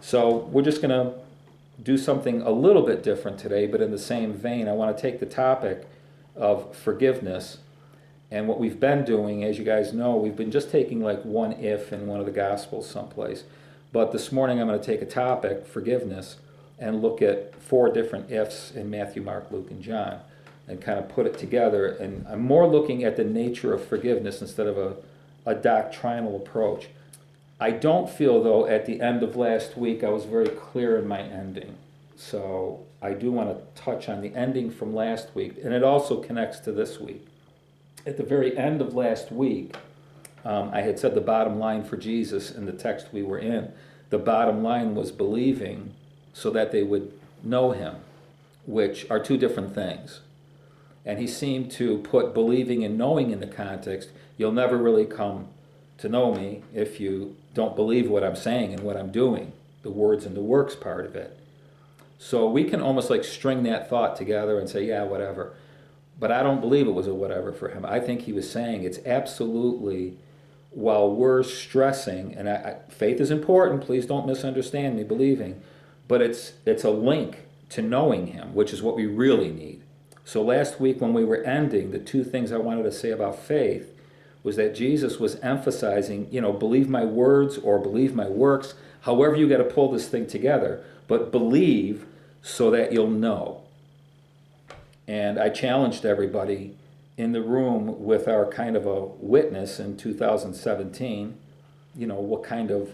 So we're just going to do something a little bit different today, but in the same vein. I want to take the topic of forgiveness. And what we've been doing, as you guys know, we've been just taking like one if in one of the Gospels someplace. But this morning I'm going to take a topic, forgiveness, and look at 4 different ifs in Matthew, Mark, Luke, and John, and kind of put it together. And I'm more looking at the nature of forgiveness instead of a doctrinal approach. I don't feel, though, at the end of last week I was very clear in my ending. So I do want to touch on the ending from last week, and it also connects to this week. At the very end of last week, I had said the bottom line for Jesus in the text we were in. The bottom line was believing so that they would know him, which are 2 different things. And he seemed to put believing and knowing in the context. You'll never really come to know me if you don't believe what I'm saying and what I'm doing, the words and the works part of it. So we can almost like string that thought together and say, yeah, whatever. But I don't believe it was a whatever for him. I think he was saying it's absolutely, while we're stressing, and faith is important, please don't misunderstand me believing, but it's a link to knowing him, which is what we really need. So last week when we were ending, the 2 things I wanted to say about faith was that Jesus was emphasizing, believe my words or believe my works, however you got to pull this thing together, but believe so that you'll know. And I challenged everybody in the room with our kind of a witness in 2017, what kind of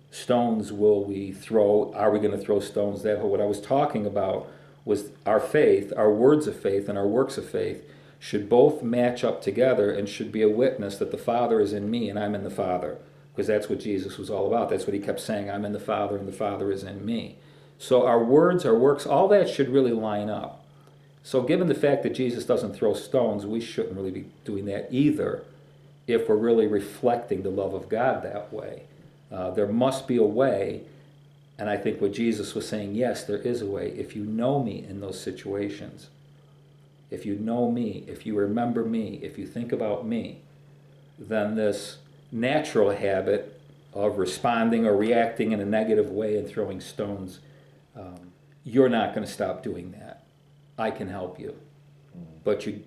stones will we throw? Are we going to throw stones that way? What I was talking about was our faith, our words of faith and our works of faith should both match up together and should be a witness that the Father is in me and I'm in the Father. Because that's what Jesus was all about. That's what he kept saying, I'm in the Father and the Father is in me. So our words, our works, all that should really line up. So given the fact that Jesus doesn't throw stones, we shouldn't really be doing that either if we're really reflecting the love of God that way. There must be a way, and I think what Jesus was saying, yes, there is a way. If you know me in those situations, if you know me, if you remember me, if you think about me, then this natural habit of responding or reacting in a negative way and throwing stones, you're not going to stop doing that. I can help you, but you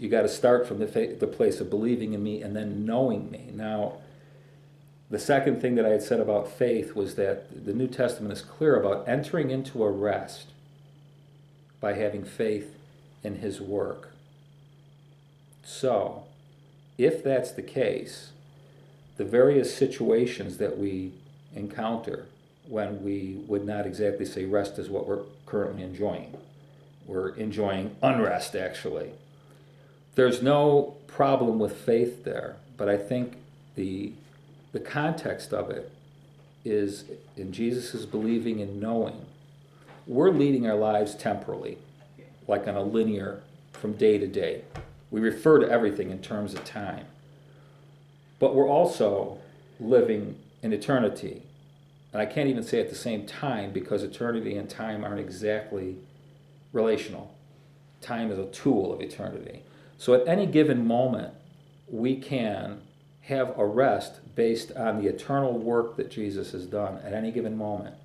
got to start from the place of believing in me and then knowing me. Now, the second thing that I had said about faith was that the New Testament is clear about entering into a rest by having faith in his work. So, if that's the case, the various situations that we encounter when we would not exactly say rest is what we're currently enjoying. We're enjoying unrest, actually. There's no problem with faith there, but I think the context of it is in Jesus' believing and knowing. We're leading our lives temporally, like on a linear from day to day. We refer to everything in terms of time. But we're also living in eternity. And I can't even say at the same time because eternity and time aren't exactly relational. Time is a tool of eternity. So at any given moment, we can have a rest based on the eternal work that Jesus has done at any given moment.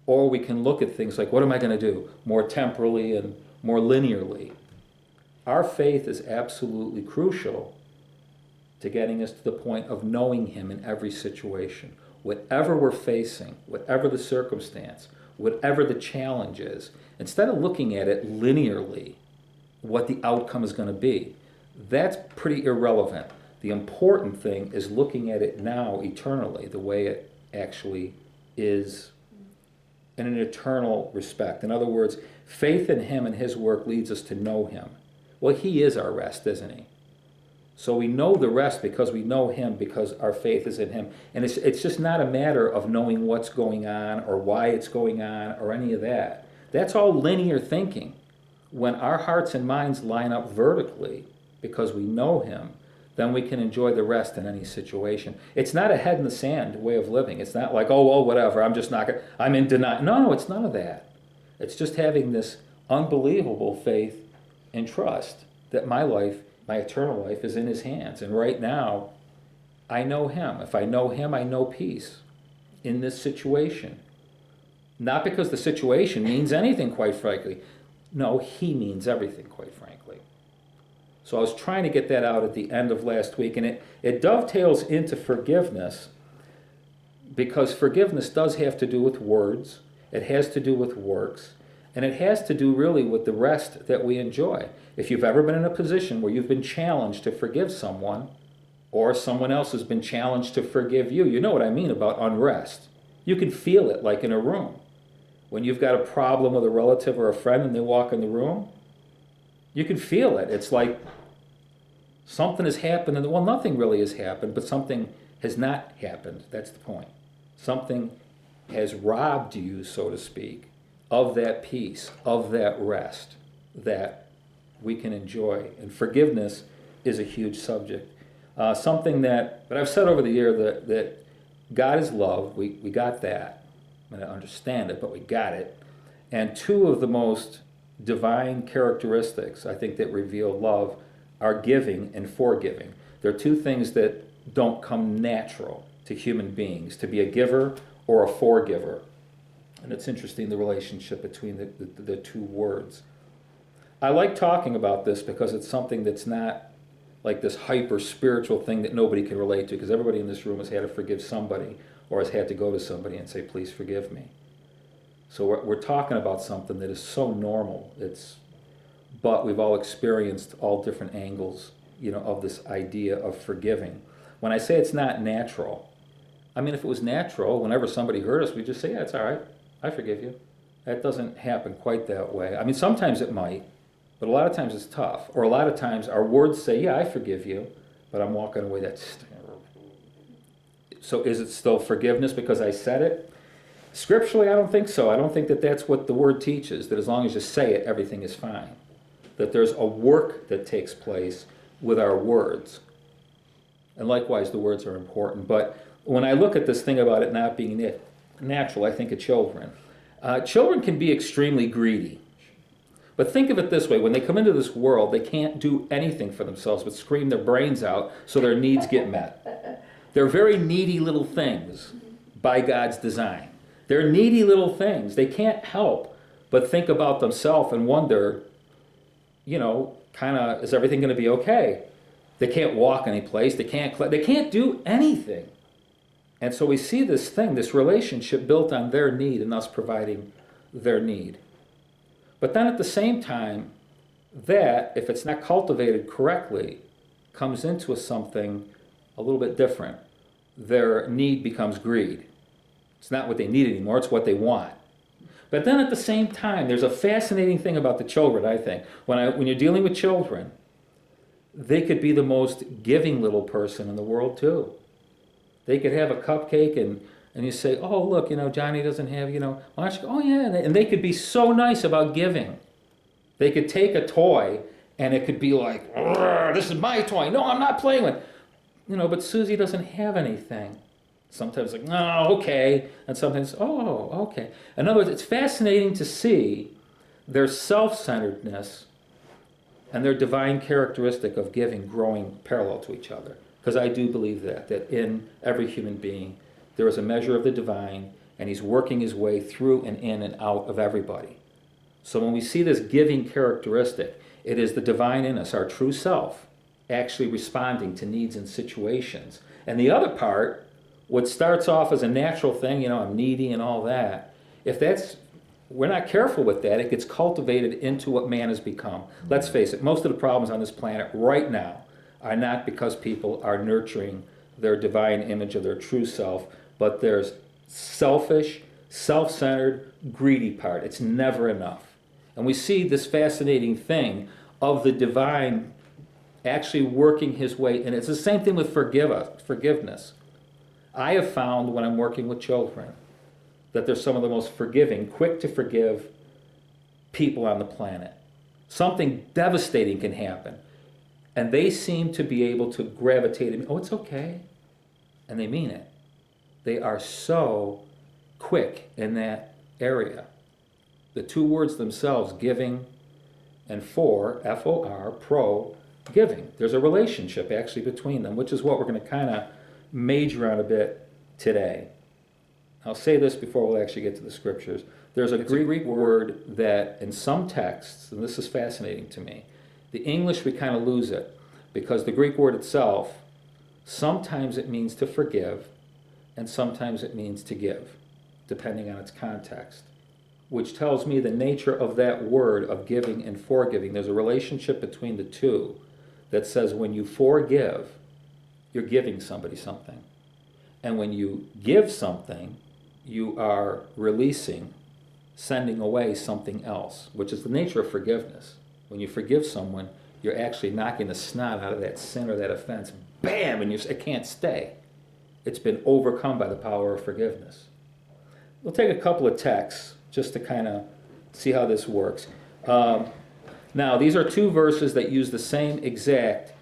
Or we can look at things like, what am I going to do? More temporally and more linearly. Our faith is absolutely crucial to getting us to the point of knowing him in every situation. Whatever we're facing, whatever the circumstance, whatever the challenge is, instead of looking at it linearly, what the outcome is going to be, that's pretty irrelevant. The important thing is looking at it now eternally, the way it actually is in an eternal respect. In other words, faith in him and his work leads us to know him. Well, he is our rest, isn't he? So we know the rest because we know him, because our faith is in him. And it's just not a matter of knowing what's going on or why it's going on or any of that. That's all linear thinking. When our hearts and minds line up vertically because we know him, then we can enjoy the rest in any situation. It's not a head in the sand way of living. It's not like, oh, well, whatever, I'm just not going to, I'm in denial. No, it's none of that. It's just having this unbelievable faith and trust that my life, my eternal life, is in his hands. And right now, I know him. If I know him, I know peace. in this situation. Not because the situation means anything, quite frankly. No, he means everything, quite frankly. So I was trying to get that out at the end of last week, and it dovetails into forgiveness, because forgiveness does have to do with words, it has to do with works, and it has to do really with the rest that we enjoy. If you've ever been in a position where you've been challenged to forgive someone, or someone else has been challenged to forgive you, you know what I mean about unrest. You can feel it like in a room. When you've got a problem with a relative or a friend and they walk in the room, you can feel it. It's like something has happened, and well, nothing really has happened, but something has not happened. That's the point. Something has robbed you, so to speak, of that peace, of that rest that we can enjoy. And forgiveness is a huge subject. Something that, but I've said over the year that God is love. We got that. I don't understand it, but we got it. And two of the most divine characteristics, I think, that reveal love are giving and forgiving. They're two things that don't come natural to human beings, to be a giver or a forgiver. And it's interesting, the relationship between the two words. I like talking about this because it's something that's not like this hyper spiritual thing that nobody can relate to, because everybody in this room has had to forgive somebody or has had to go to somebody and say, please forgive me. So we're talking about something that is so normal. But we've all experienced all different angles, of this idea of forgiving. When I say it's not natural, I mean, if it was natural, whenever somebody hurt us, we just say, yeah, it's all right, I forgive you. That doesn't happen quite that way. I mean, sometimes it might, but a lot of times it's tough. Or a lot of times our words say, yeah, I forgive you, but I'm walking away, so is it still forgiveness because I said it? Scripturally, I don't think so. I don't think that that's what the word teaches, that as long as you say it, everything is fine. That there's a work that takes place with our words. And likewise, the words are important. But when I look at this thing about it not being natural, I think of children. Children can be extremely greedy. But think of it this way. When they come into this world, they can't do anything for themselves but scream their brains out so their needs get met. They're very needy little things by God's design. They're needy little things. They can't help but think about themselves and wonder, is everything going to be okay? They can't walk any place. They can't do anything. And so we see this thing, this relationship built on their need and us providing their need. But then at the same time, that, if it's not cultivated correctly, comes into something a little bit different. Their need becomes greed. It's not what they need anymore, it's what they want. But then at the same time, there's a fascinating thing about the children, I think. When you're dealing with children, they could be the most giving little person in the world too. They could have a cupcake and you say, oh, look, Johnny doesn't have, why don't you go, oh yeah, and they could be so nice about giving. They could take a toy and it could be like, this is my toy. No, I'm not playing with. But Susie doesn't have anything. Sometimes like, no, okay. And sometimes, oh, okay. In other words, it's fascinating to see their self-centeredness and their divine characteristic of giving growing parallel to each other. Because I do believe that in every human being, there is a measure of the divine, and he's working his way through and in and out of everybody. So when we see this giving characteristic, it is the divine in us, our true self, actually responding to needs and situations. And the other part, what starts off as a natural thing, I'm needy and all that, we're not careful with that, it gets cultivated into what man has become. Let's face it, most of the problems on this planet right now are not because people are nurturing their divine image of their true self, but there's selfish, self-centered, greedy part. It's never enough. And we see this fascinating thing of the divine actually working his way, and it's the same thing with forgiveness. I have found when I'm working with children that they're some of the most forgiving, quick to forgive people on the planet. Something devastating can happen, and they seem to be able to gravitate and, oh, it's okay, and they mean it. They are so quick in that area. The two words themselves, giving and for, F-O-R, pro, giving. There's a relationship actually between them, which is what we're going to kind of major on a bit today. I'll say this before we'll actually get to the scriptures. There's a Greek word that in some texts, and this is fascinating to me, the English we kind of lose it because the Greek word itself, sometimes it means to forgive and sometimes it means to give, depending on its context, which tells me the nature of that word of giving and forgiving. There's a relationship between the two that says when you forgive, you're giving somebody something. And when you give something, you are releasing, sending away something else, which is the nature of forgiveness. When you forgive someone, you're actually knocking the snot out of that sin or that offense. Bam! And it can't stay. It's been overcome by the power of forgiveness. We'll take a couple of texts just to kind of see how this works. Now, these are two verses that use the same exact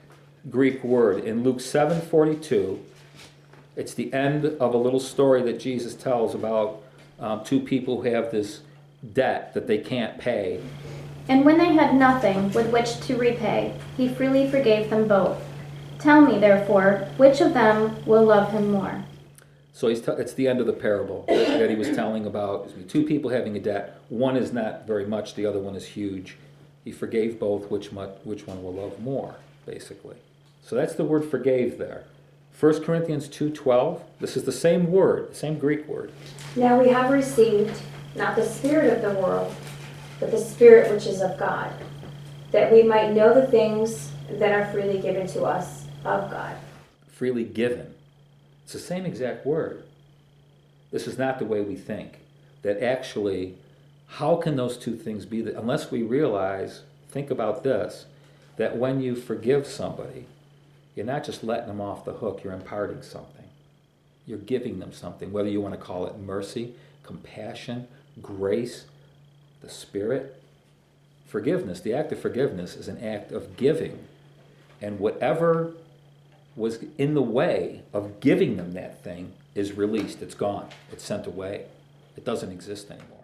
Greek word. In Luke 7:42, it's the end of a little story that Jesus tells about two people who have this debt that they can't pay. And when they had nothing with which to repay, he freely forgave them both. Tell me, therefore, which of them will love him more? So it's the end of the parable that he was telling about two people having a debt. One is not very much, the other one is huge. He forgave both, which one will love more, basically. So that's the word forgave there. 1 Corinthians 2:12, this is the same word, the same Greek word. Now we have received not the spirit of the world, but the Spirit which is of God, that we might know the things that are freely given to us of God. Freely given. It's the same exact word. This is not the way we think. That actually, how can those two things be? Unless we realize, think about this, that when you forgive somebody, you're not just letting them off the hook, you're imparting something. You're giving them something, whether you want to call it mercy, compassion, grace, the Spirit. Forgiveness, the act of forgiveness is an act of giving. And whatever was in the way of giving them that thing is released. It's gone. It's sent away. It doesn't exist anymore.